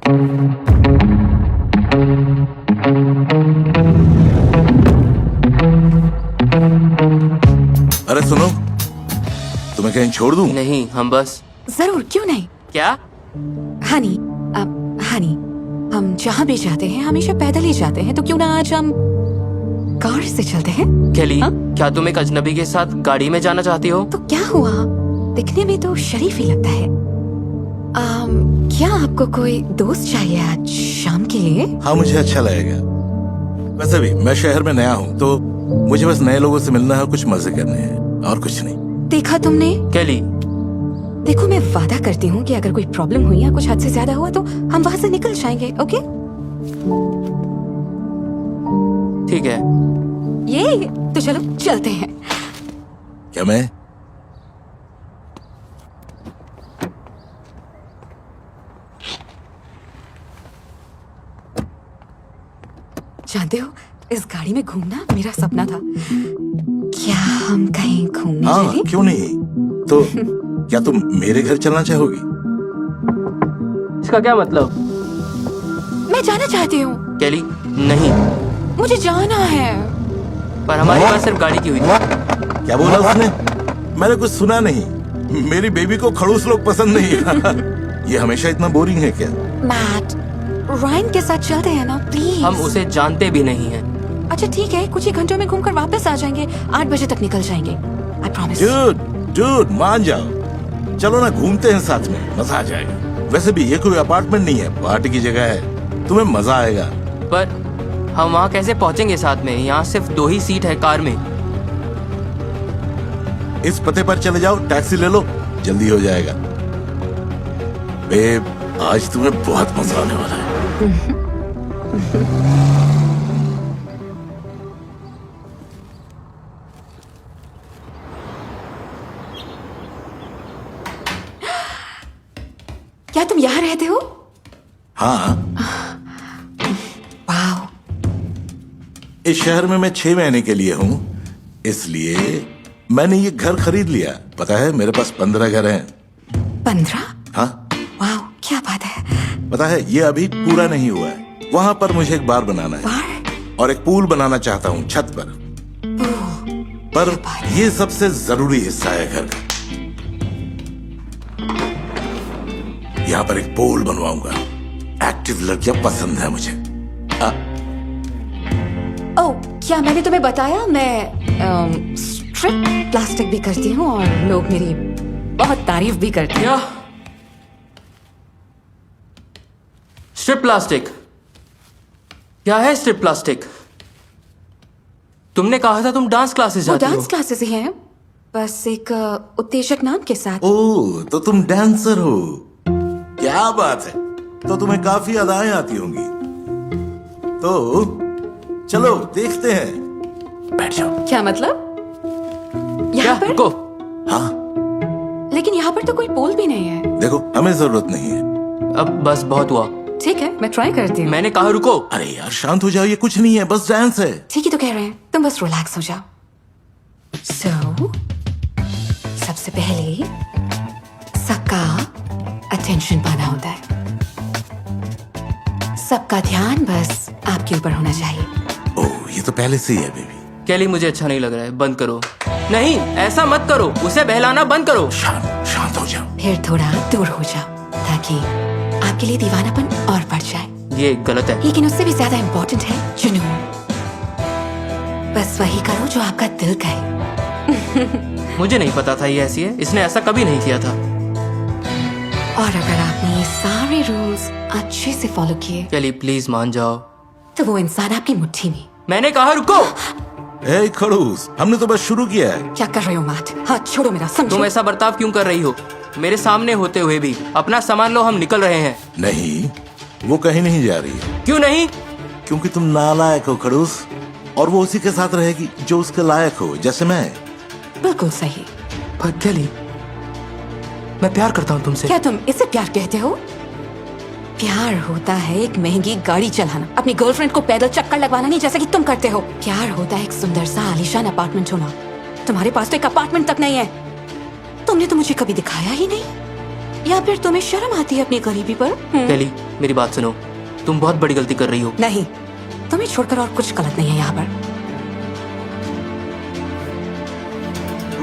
अरे सुनो, तुम्हें कहीं छोड़ दूं? नहीं, हम बस। जरूर, क्यों नहीं। क्या? हनी, हनी, हम जहाँ भी जाते हैं हमेशा पैदल ही जाते हैं, तो क्यों ना आज हम कार से चलते हैं? केली, हाँ? क्या तुम एक अजनबी के साथ गाड़ी में जाना चाहती हो? तो क्या हुआ, दिखने में तो शरीफ ही लगता है। क्या आपको कोई दोस्त चाहिए आज शाम के लिए? हाँ, मुझे अच्छा लगेगा। वैसे भी मैं शहर में नया हूँ, तो मुझे बस नए लोगों से मिलना है, कुछ मजे करने हैं और कुछ नहीं। देखा तुमने? केली, देखो, मैं वादा करती हूँ कि अगर कोई प्रॉब्लम हुई या कुछ हद से ज्यादा हुआ तो हम वहाँ से निकल जाएंगे, ओके? ठीक है। ये तो चलो चलते हैं। क्या मैं? जानते हो, इस गाड़ी में घूमना मेरा सपना था। क्या हम कहीं घूमने हाँ, चलें? क्यों नहीं। तो क्या तुम मेरे घर चलना चाहोगी? इसका क्या मतलब? मैं जाना चाहती हूँ। केली, नहीं, मुझे जाना है। पर हमारे पास सिर्फ गाड़ी की हुई थी। क्या बोला उसने? मैंने कुछ सुना नहीं। मेरी बेबी को खड़ूस लोग पसंद नहीं। ये हमेशा इतना बोरिंग है क्या? मैट, रायन के साथ चलते हैं ना, प्लीज। हम उसे जानते भी नहीं हैं। अच्छा ठीक है, कुछ ही घंटों में घूमकर वापस आ जाएंगे। 8 बजे तक निकल जाएंगे, आई प्रॉमिस। डूड, मान जाओ। चलो ना, घूमते हैं साथ में, मजा आ जाएगा। वैसे भी ये कोई अपार्टमेंट नहीं है, पार्टी की जगह है, तुम्हें मजा आएगा। पर हम वहाँ कैसे पहुँचेंगे साथ में? यहाँ सिर्फ 2 ही सीट है कार में। इस पते पर चले जाओ, टैक्सी ले लो, जल्दी हो जाएगा। बेब, आज तुम्हें बहुत मजा आने वाला है। क्या तुम यहाँ रहते हो? हाँ, वाह, इस शहर में मैं 6 महीने के लिए हूँ, इसलिए मैंने ये घर खरीद लिया। पता है, मेरे पास 15 घर हैं। 15? हाँ, वाह, क्या बात है। पता है, ये अभी पूरा नहीं हुआ है। वहाँ पर मुझे एक बार बनाना है बार? और एक पूल बनाना चाहता हूँ छत पर। पर ये सबसे जरूरी हिस्सा है घर का। यहाँ पर एक पूल बनवाऊंगा। एक्टिव लड़कियां पसंद है मुझे। ओह, क्या मैंने तुम्हें बताया मैं स्ट्रिप प्लास्टिक भी करती हूँ और लोग मेरी बहुत तारीफ भी करते हैं। क्या? Strip plastic? क्या है स्ट्रिप प्लास्टिक? तुमने कहा था तुम डांस क्लासेस वो जाती हो। डांस क्लासेस ही हैं, बस एक उत्तेजक नाम के साथ। ओह, तो तुम डांसर हो? क्या बात है, तो तुम्हें काफी अदाएं आती होंगी। तो चलो देखते हैं। बैठ जाओ। क्या मतलब? क्या? यहाँ पर? रुको। हाँ, लेकिन यहाँ पर तो कोई पोल भी नहीं है। देखो, हमें जरूरत नहीं है। अब बस बहुत हुआ। ठीक है, मैं ट्राई करती हूँ। मैंने कहा रुको। अरे यार, शांत हो जाओ, ये कुछ नहीं है, बस डांस है। ठीक ही तो कह रहे हैं, तुम बस रिलैक्स हो जाओ। सबसे पहले सबका अटेंशन पाना होता है। सबका ध्यान बस आपके ऊपर होना चाहिए। ओह, ये तो पहले से ही है बेबी। केली, मुझे अच्छा नहीं लग रहा है, बंद करो। नहीं, ऐसा मत करो, उसे बहलाना बंद करो। शांत हो जाओ। फिर थोड़ा दूर हो जाओ ताकि आपके लिए दीवानापन और बढ़ जाए। ये गलत है। लेकिन उससे भी ज्यादा इम्पोर्टेंट है जुनून। बस वही करो जो आपका दिल कहे। मुझे नहीं पता था ये ऐसी है, इसने ऐसा कभी नहीं किया था। और अगर आपने ये सारे रूल्स अच्छे से फॉलो किए केली, प्लीज मान जाओ। तो वो इंसान आपकी मुट्ठी में। मैंने कहा रुको। ए खड़ूस, हमने तो बस शुरू किया है। क्या कर रहे हो मैट? हाथ छोड़ो मेरा, समझो। तुम ऐसा बर्ताव क्यों कर रही हो? मेरे सामने होते हुए भी। अपना सामान लो, हम निकल रहे हैं। नहीं, वो कहीं नहीं जा रही है। क्यों नहीं? क्योंकि तुम नालायक हो खड़ूस, और वो उसी के साथ रहेगी जो उसके लायक हो, जैसे मैं। बिल्कुल सही। पर केली, मैं प्यार करता हूँ तुमसे। क्या तुम इसे प्यार कहते हो? प्यार होता है एक महंगी गाड़ी चलाना, अपनी गर्लफ्रेंड को पैदल चक्कर लगवाना नहीं जैसा कि तुम करते हो। प्यार होता है एक सुंदर सा आलीशान अपार्टमेंट होना। तुम्हारे पास तो एक अपार्टमेंट तक नहीं है। तुमने तो मुझे कभी दिखाया ही नहीं। या फिर तुम्हें शर्म आती है अपनी गरीबी पर? केली, मेरी बात सुनो, तुम बहुत बड़ी गलती कर रही हो। नहीं, तुम्हें छोड़कर और कुछ गलत नहीं है यहाँ पर।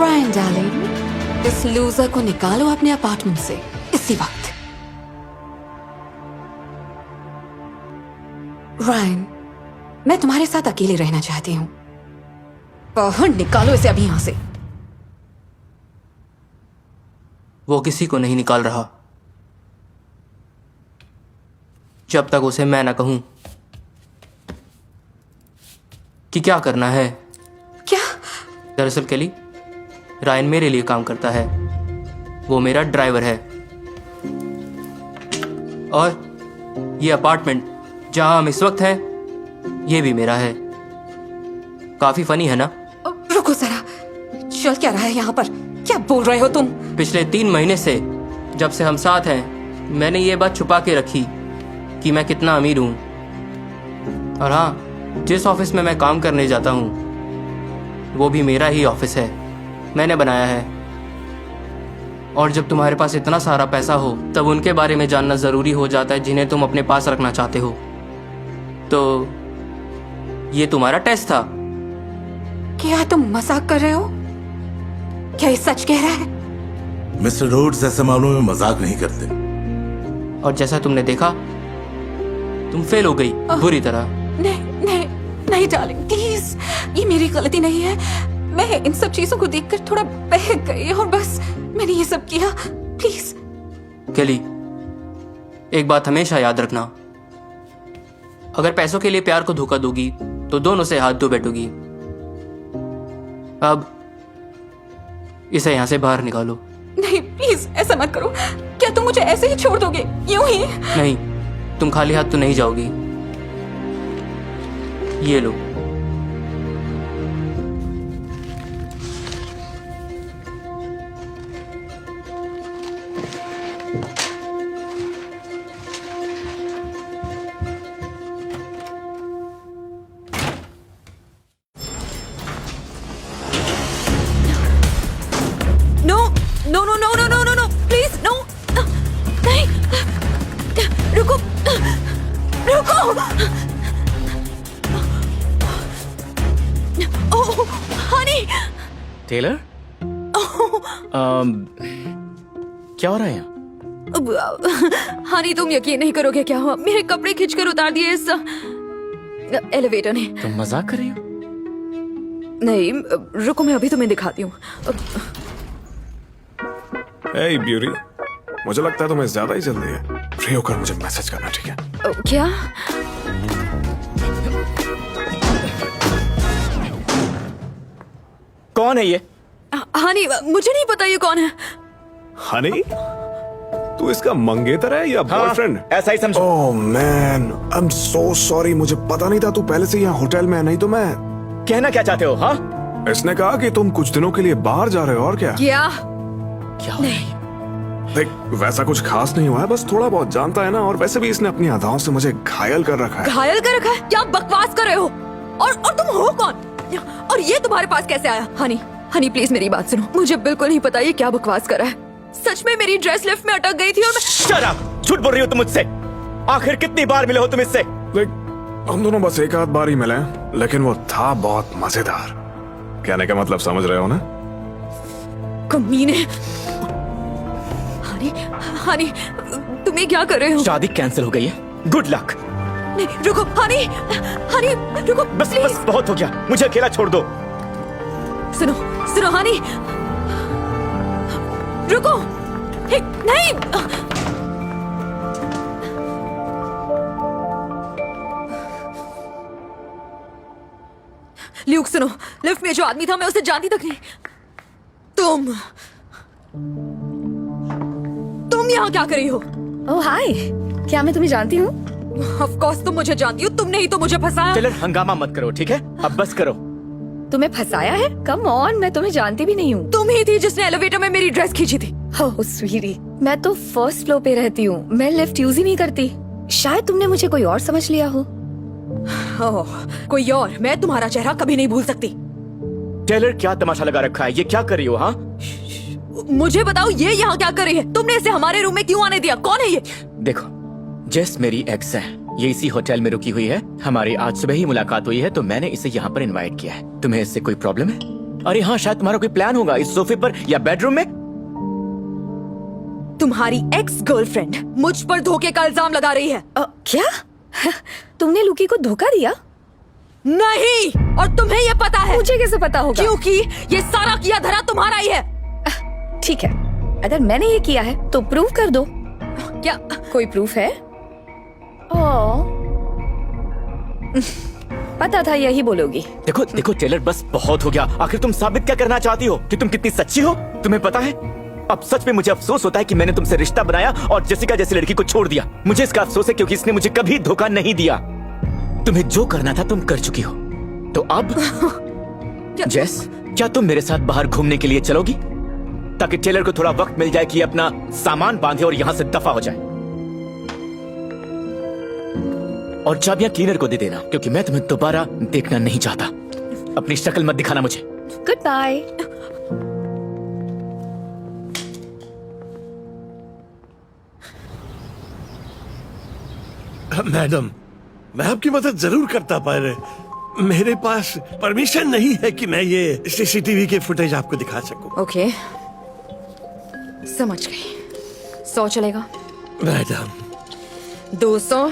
रायन डार्लिंग, इस लूजर को निकालो अपने अपार्टमेंट से इसी वक्त। रायन, मैं तुम्हारे साथ अकेले रहना चाहती हूँ। बाहर निकालो इसे अभी यहाँ से। वो किसी को नहीं निकाल रहा जब तक उसे मैं ना कहूं कि क्या करना है। क्या? दरअसल केली, रायन मेरे लिए काम करता है। वो मेरा ड्राइवर है। और ये अपार्टमेंट जहां हम इस वक्त हैं, ये भी मेरा है। काफी फनी है ना? रुको जरा, चल क्या रहा है यहाँ पर? क्या बोल रहे हो तुम? पिछले 3 महीने से, जब से हम साथ हैं, मैंने ये बात छुपा के रखी कि मैं कितना अमीर हूं। और हाँ, जिस ऑफिस में मैं काम करने जाता हूं वो भी मेरा ही ऑफिस है, मैंने बनाया है। और जब तुम्हारे पास इतना सारा पैसा हो तब उनके बारे में जानना जरूरी हो जाता है जिन्हें तुम अपने पास रखना चाहते हो। तो ये तुम्हारा टेस्ट था। क्या तुम मजाक कर रहे हो? क्या ये सच कह रहा है? मिस्टर रोड्स ऐसे मामलों में मजाक नहीं करते। और जैसा तुमने देखा, तुम फेल हो गई बुरी तरह। नहीं नहीं नहीं डार्लिंग, प्लीज, ये मेरी गलती नहीं है। मैं इन सब चीजों को देखकर थोड़ा बहक गई और बस मैंने ये सब किया। प्लीज। केली, एक बात हमेशा याद रखना, अगर पैसों के लिए प्यार को धोखा दोगी तो दोनों से हाथ धो बैठोगी। अब इसे यहां से बाहर निकालो। नहीं प्लीज, ऐसा मत करो। क्या तुम मुझे ऐसे ही छोड़ दोगे, यूं ही? नहीं, तुम खाली हाथ तो नहीं जाओगी। ये लो। No no no no no no no no, please no. नहीं, रुको रुको। ओह हनी। टेलर, क्या हो रहा है यहाँ? हनी, तुम यकीन नहीं करोगे क्या हुआ। मेरे कपड़े खींचकर उतार दिए इस एलिवेटर ने। तुम मजाक कर रही हो? नहीं, रुको, मैं अभी तुम्हें दिखाती हूँ। Hey ब्यूटी, मुझे लगता है तुम्हें ज्यादा ही जल्दी है। फ्री होकर मुझे मैसेज करना, ठीक है? क्या? कौन है ये? हनी, मुझे नहीं पता ये कौन है। हनी, तू इसका मंगेतर है या बॉयफ्रेंड? ऐसा ही समझो। Oh man, I am so sorry, मुझे पता नहीं था तू पहले से यहाँ होटल में है। नहीं तो मैं। कहना क्या चाहते हो? हाँ, इसने कहा कि तुम कुछ दिनों के लिए बाहर जा रहे हो। और क्या? क्या? क्या हो रहा है? देख, वैसा कुछ खास नहीं हुआ है, बस थोड़ा बहुत जानता है ना। और वैसे भी इसने अपनी अदाओं से मुझे घायल कर रखा है। घायल कर रखा है? क्या बकवास कर रहे हो? और तुम हो कौन? और ये तुम्हारे पास कैसे आया? हनी, हनी प्लीज मेरी बात सुनो। मुझे बिल्कुल नहीं पता ये क्या बकवास कर रहा है। सच में मेरी ड्रेस लिफ्ट में अटक गई थी और मैं। Shut up! झूठ बोल रही हो तुम मुझसे। आखिर कितनी बार मिले हो तुम इससे? देख, हम दोनों बस एक आध बार ही मिले हैं, लेकिन वो था बहुत मजेदार। कहने का मतलब समझ रहे हो ना? कमीने। हनी, हनी, तुम ये क्या कर रहे हो? शादी कैंसिल हो गई है। Good luck. नहीं, रुको हनी, हनी रुको बस प्लीज। बस बहुत हो गया, मुझे अकेला छोड़ दो। सुनो सुनो हनी, रुको। नहीं। ल्यूक सुनो, लिफ्ट में जो आदमी था मैं उसे जानती तक नहीं। तुम यहाँ क्या कर रही हो? ओह हाय, क्या मैं तुम्हें जानती हूँ? ऑफ कोर्स तुम मुझे जानती हो, तुमने ही तो मुझे फंसाया। टेलर, हंगामा मत करो, ठीक है? अब बस करो। तुम्हें फंसाया है? कम ऑन, मैं तुम्हें जानती भी नहीं हूँ। तुम ही थी जिसने एलिवेटर में मेरी ड्रेस खींची थी। ओह स्वीटी, मैं तो फर्स्ट फ्लोर पे रहती हूँ, मैं लिफ्ट यूज ही नहीं करती। शायद तुमने मुझे कोई और समझ लिया हो। ओह, कोई और? मैं तुम्हारा चेहरा कभी नहीं भूल सकती। टेलर, क्या तमाशा लगा रखा है? ये क्या कर रही हो? हाँ, मुझे बताओ ये यहाँ क्या कर रही है? तुमने इसे हमारे रूम में क्यों आने दिया? कौन है ये? देखो, जेस मेरी एक्स है, ये इसी होटल में रुकी हुई है। हमारी आज सुबह ही मुलाकात हुई है, तो मैंने इसे यहाँ पर इनवाइट किया है। तुम्हें इससे कोई प्रॉब्लम है? अरे हाँ, शायद तुम्हारा कोई प्लान होगा इस सोफे पर या बेडरूम में। तुम्हारी एक्स गर्लफ्रेंड मुझ पर धोखे का इल्जाम लगा रही है। क्या? तुमने लुकी को धोखा दिया? नहीं, और तुम्हें ये पता है। मुझे कैसे पता होगा? क्योंकि ये सारा किया धरा तुम्हारा ही है। ठीक है, अगर मैंने ये किया है तो प्रूव कर दो। क्या कोई प्रूफ है? ओह, पता था यही बोलोगी। देखो देखो टेलर, बस बहुत हो गया। आखिर तुम साबित क्या करना चाहती हो कि तुम कितनी सच्ची हो? तुम्हें पता है, अब सच में मुझे अफसोस होता है कि मैंने तुमसे रिश्ता बनाया और जेसिका जैसी लड़की को छोड़ दिया। मुझे इसका अफसोस है क्योंकि इसने मुझे कभी धोखा नहीं दिया। तुम्हें जो करना था तुम कर चुकी हो, तो अब जेस, क्या तुम मेरे साथ बाहर घूमने के लिए चलोगी, ताकि टेलर को थोड़ा वक्त मिल जाए कि अपना सामान बांधे और यहाँ से दफा हो जाए? और चाबियां क्लीनर को दे देना, क्योंकि मैं तुम्हें दोबारा देखना नहीं चाहता। अपनी शक्ल मत दिखाना मुझे। Good bye. मैडम, मैं आपकी मदद जरूर करता, पर मेरे पास परमिशन नहीं है कि मैं ये सीसीटीवी के फुटेज आपको दिखा सकूं। ओके, समझ गई। 100 चलेगा? मैडम, 200?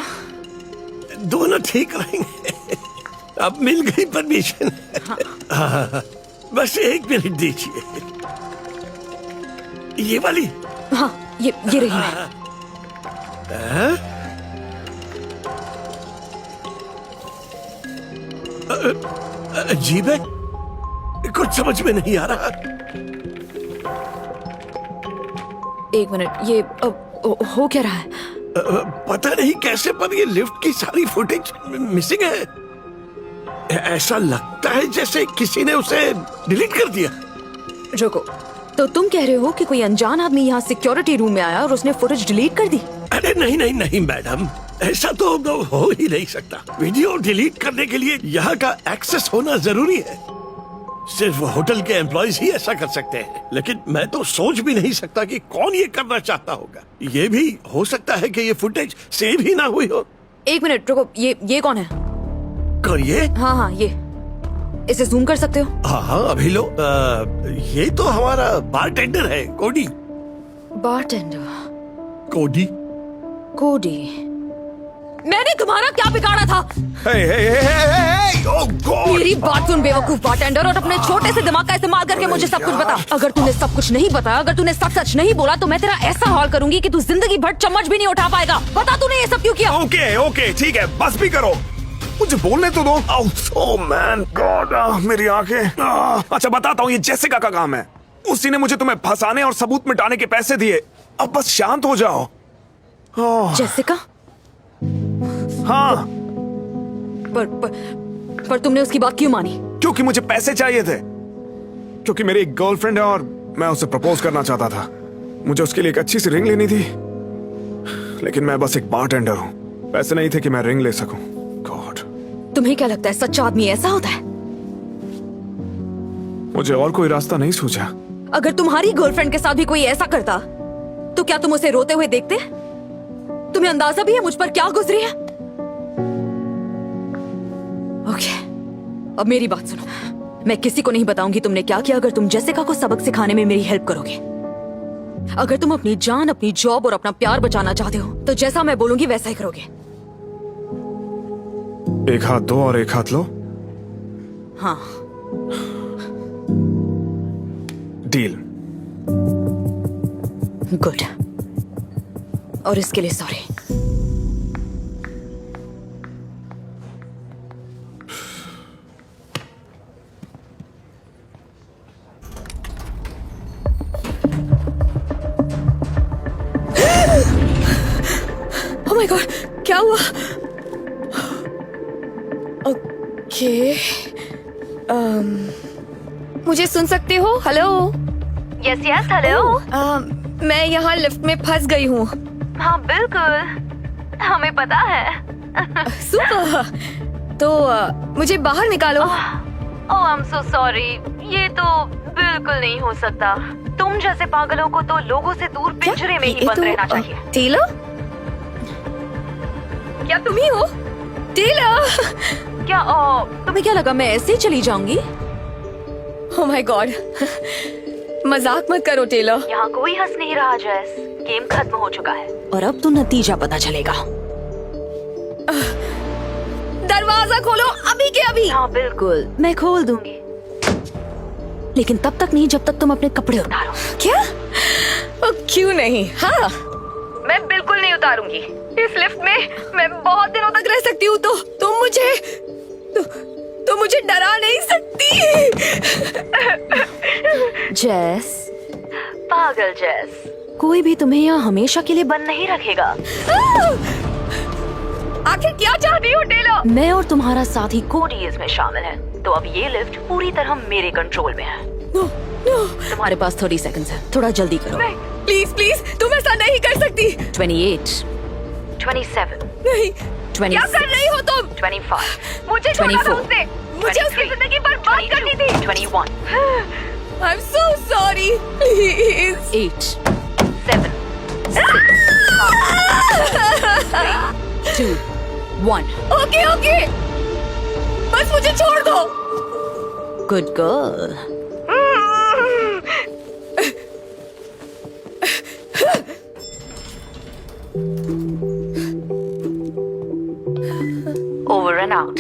दोनों ठीक रहेंगे। अब मिल गई परमिशन। हाँ, बस 1 मिनट दीजिए। ये वाली? हाँ, ये रही मैं। अजीब है, कुछ समझ में नहीं आ रहा। 1 मिनट, ये हो क्या रहा है? पता नहीं कैसे, पर ये लिफ्ट की सारी फुटेज मिसिंग है। ऐसा लगता है जैसे किसी ने उसे डिलीट कर दिया। रुको, तो तुम कह रहे हो कि कोई अनजान आदमी यहाँ सिक्योरिटी रूम में आया और उसने फुटेज डिलीट कर दी? अरे नहीं नहीं नहीं मैडम, ऐसा तो हो ही नहीं सकता। वीडियो डिलीट करने के लिए यहाँ का एक्सेस होना जरूरी है। सिर्फ होटल के एम्प्लॉयज ही ऐसा कर सकते हैं, लेकिन मैं तो सोच भी नहीं सकता कि कौन ये करना चाहता होगा। ये भी हो सकता है कि ये फुटेज सेव ही ना हुई हो। 1 मिनट रुको, ये कौन है? कौन ये? हाँ, ये इसे जूम कर सकते हो? हाँ, अभी लो। ये तो हमारा बारटेंडर है, कोडी। बारटेंडर? कोडी? मैंने तुम्हारा क्या बिगाड़ा था? Oh God! मेरी बात सुन बेवकूफ बारटेंडर, और अपने छोटे से दिमाग का इस्तेमाल करके मुझे सब कुछ बता। अगर तूने सब कुछ नहीं बताया, अगर तूने सच नहीं बोला, तो मैं तेरा ऐसा हाल करूंगी कि तू जिंदगी भर चम्मच भी नहीं उठा पाएगा। बता, तूने ये सब क्यों किया? ओके ठीक है, बस भी करो, मुझे बोलने तो दो। ओह मैन गॉड, मेरी आंखें। अच्छा बताता हूँ, ये जेसिका का काम है। उसी ने मुझे तुम्हें फंसाने और सबूत मिटाने के पैसे दिए। अब बस शांत हो जाओ। जेसिका? हाँ, पर तुमने उसकी बात क्यों मानी? क्योंकि मुझे पैसे चाहिए थे। क्योंकि मेरी एक गर्लफ्रेंड है और मैं उसे प्रपोज करना चाहता था। मुझे उसके लिए एक अच्छी सी रिंग लेनी थी, लेकिन मैं बस एक बारटेंडर हूँ। पैसे नहीं थे कि मैं रिंग ले सकूं। गॉड, तुम्हें क्या लगता है सच्चा आदमी ऐसा होता है? मुझे और कोई रास्ता नहीं सूझा। अगर तुम्हारी गर्लफ्रेंड के साथ भी कोई ऐसा करता, तो क्या तुम उसे रोते हुए देखते? तुम्हें अंदाजा भी है मुझ पर क्या गुजरी है? ओके, अब मेरी बात सुनो। मैं किसी को नहीं बताऊंगी तुमने क्या किया। अगर तुम जेसिका को सबक सिखाने में मेरी हेल्प करोगे, अगर तुम अपनी जान, अपनी जॉब और अपना प्यार बचाना चाहते हो, तो जैसा मैं बोलूंगी वैसा ही करोगे। एक हाथ दो और एक हाथ लो। हाँ। डील। गुड। और इसके लिए सॉरी। ओह माय गॉड, क्या हुआ? ओके, मुझे सुन सकते हो? हेलो? Yes yes, hello. मैं यहाँ लिफ्ट में फंस गई हूँ। हाँ बिल्कुल, हमें पता है। सुपर। तो मुझे बाहर निकालो। ओह आई एम सो सॉरी, ये तो बिल्कुल नहीं हो सकता। तुम जैसे पागलों को तो लोगों से दूर पिंजरे में ही बंद रहना चाहिए। टेलर, क्या तुम ही हो? टेलर, क्या तुम्हें क्या लगा मैं ऐसे ही चली जाऊंगी? ओह माय गॉड, मजाक मत करो टेलर। यहाँ कोई हंस नहीं रहा जैस, गेम खत्म हो चुका है। और अब तो नतीजा पता चलेगा। दरवाजा खोलो अभी के अभी। हाँ बिल्कुल, मैं खोल दूंगी, लेकिन तब तक नहीं जब तक तुम अपने कपड़े उतारो। क्या? क्यों नहीं? हाँ, मैं बिल्कुल नहीं उतारूंगी। इस लिफ्ट में मैं बहुत दिनों तक रह सकती हूँ, तो तुम मुझे तो मुझे डरा नहीं सकती। जैस, पागल जैस, कोई भी तुम्हें यहाँ हमेशा के लिए बंद नहीं रखेगा। आखिर क्या चाहती हो टेलर? मैं और तुम्हारा साथी कोडी इसमें शामिल है, तो अब ये लिफ्ट पूरी तरह मेरे कंट्रोल में है। नो, नो, तुम्हारे पास 30 सेकंड्स है, थोड़ा जल्दी करो। नहीं, प्लीज प्लीज, तुम ऐसा नहीं कर सकती। 28, 27, नहीं, 26, क्या कर रही हो तुम? 25, मुझे छोड़ो 24, उससे, मुझे उसकी 23, जिंदगी बर्बाद करनी थी। 21, I'm so sorry, please. 8, 7, 2, 1. Okay okay, बस मुझे छोड़ दो। Good girl. Over and out.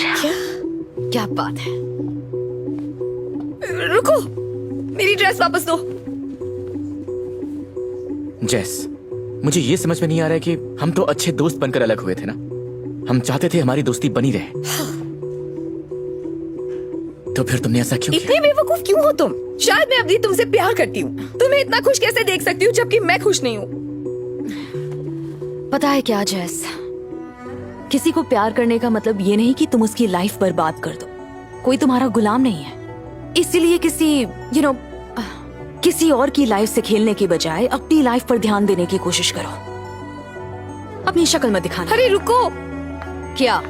क्या बात है? रुको, मेरी ड्रेस वापस दो। जेस, मुझे ये समझ में नहीं आ रहा है कि हम तो अच्छे दोस्त बनकर अलग हुए थे ना। हम चाहते थे हमारी दोस्ती बनी रहे, तो फिर तुमने ऐसा क्यों किया? इतने बेवकूफ क्यों हो तुम? शायद मैं अभी तुमसे प्यार करती हूँ। तुम्हें इतना खुश कैसे देख सकती हूँ जबकि मैं खुश नहीं हूँ? पता है क्या जैस, किसी को प्यार करने का मतलब ये नहीं कि तुम उसकी लाइफ बर्बाद कर दो। कोई तुम्हारा गुलाम नहीं है, इसीलिए किसी और की लाइफ से खेलने के बजाय अपनी लाइफ पर ध्यान देने की कोशिश करो। अपनी शक्ल मत दिखाना। अरे रुको, क्या?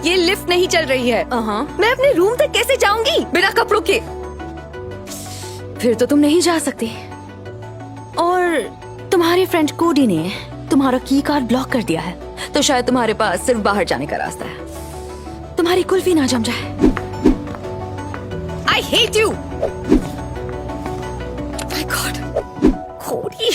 ये लिफ्ट नहीं चल रही है। मैं अपने रूम तक कैसे जाऊंगी बिना कपड़ों के? फिर तो तुम नहीं जा सकती। और तुम्हारे फ्रेंड कोडी ने तुम्हारा की कार्ड ब्लॉक कर दिया है, तो शायद तुम्हारे पास सिर्फ बाहर जाने का रास्ता है। तुम्हारी कुल्फी ना जम जाए। I hate you. My God, कोडी।